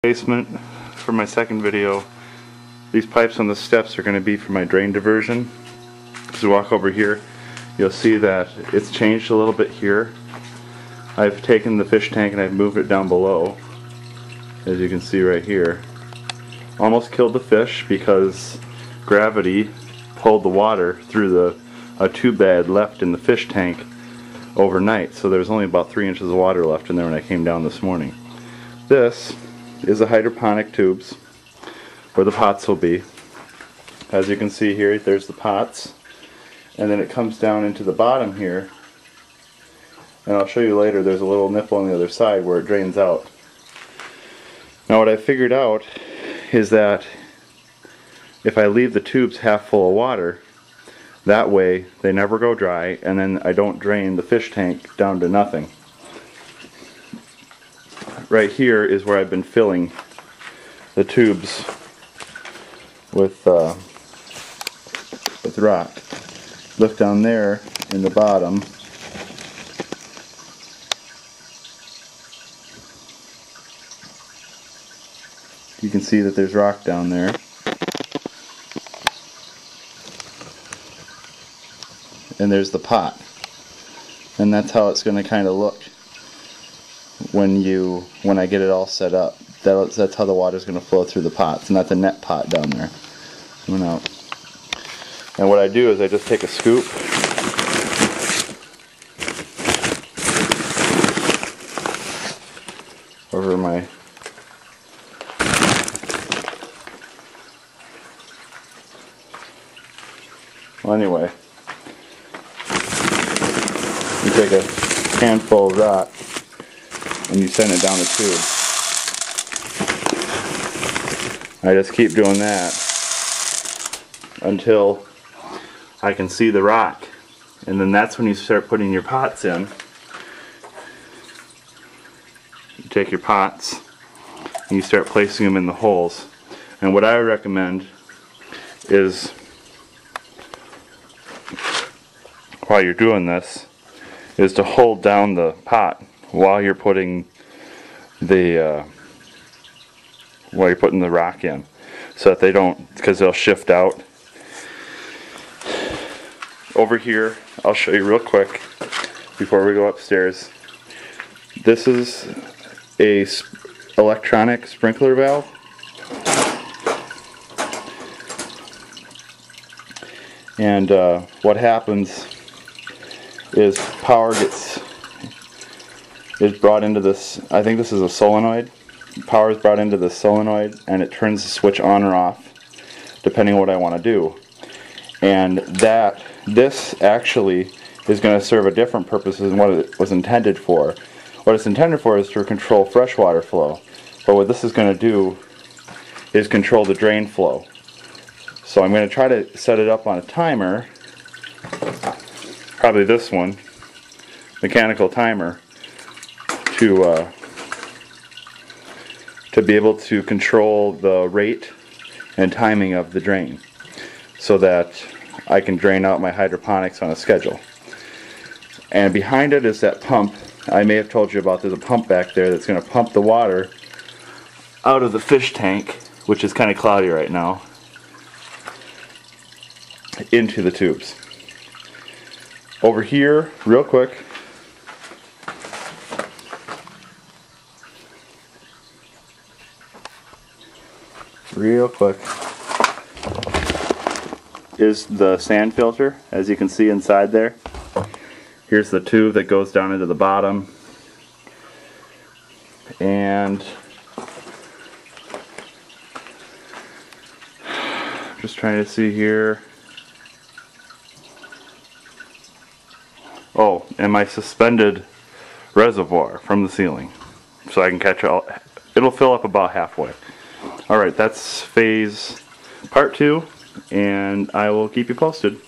Basement for my second video. These pipes on the steps are going to be for my drain diversion. As you walk over here, you'll see that it's changed a little bit here. I've taken the fish tank and I've moved it down below, as you can see right here. Almost killed the fish because gravity pulled the water through a tube that I had left in the fish tank overnight, so there's only about 3 inches of water left in there when I came down this morning. This is the hydroponic tubes where the pots will be. As you can see here, there's the pots, and then it comes down into the bottom here, and I'll show you later there's a little nipple on the other side where it drains out. Now what I figured out is that if I leave the tubes half full of water, that way they never go dry, and then I don't drain the fish tank down to nothing. Right here is where I've been filling the tubes with rock. Look down there in the bottom. You can see that there's rock down there. And there's the pot. And that's how it's going to kind of look when I get it all set up. That's how the water's going to flow through the pots, and that's a net pot down there. Coming out. And what I do is I just take a scoop over my anyway, you take a handful of rock and you send it down the tube. I just keep doing that until I can see the rock, and then that's when you start putting your pots in. You take your pots and you start placing them in the holes. And what I recommend is, while you're doing this, is to hold down the pot while you're putting the rock in, so that they don't, because they'll shift out. Over here, I'll show you real quick before we go upstairs. This is a electronic sprinkler valve. And what happens is power is brought into this. I think this is a solenoid. Power is brought into the solenoid, and it turns the switch on or off depending on what I want to do. And this actually is going to serve a different purpose than what it was intended for. What it's intended for is to control freshwater flow, but what this is going to do is control the drain flow. So I'm going to try to set it up on a timer, probably this one, mechanical timer, to be able to control the rate and timing of the drain, so that I can drain out my hydroponics on a schedule. And behind it is that pump. I may have told you about, there's a pump back there that's going to pump the water out of the fish tank, which is kind of cloudy right now, into the tubes. Over here, real quick, is the sand filter, as you can see inside there. Here's the tube that goes down into the bottom, and just trying to see here. Oh, and my suspended reservoir from the ceiling, so I can catch all. It'll fill up about halfway. Alright, that's phase part 2, and I will keep you posted.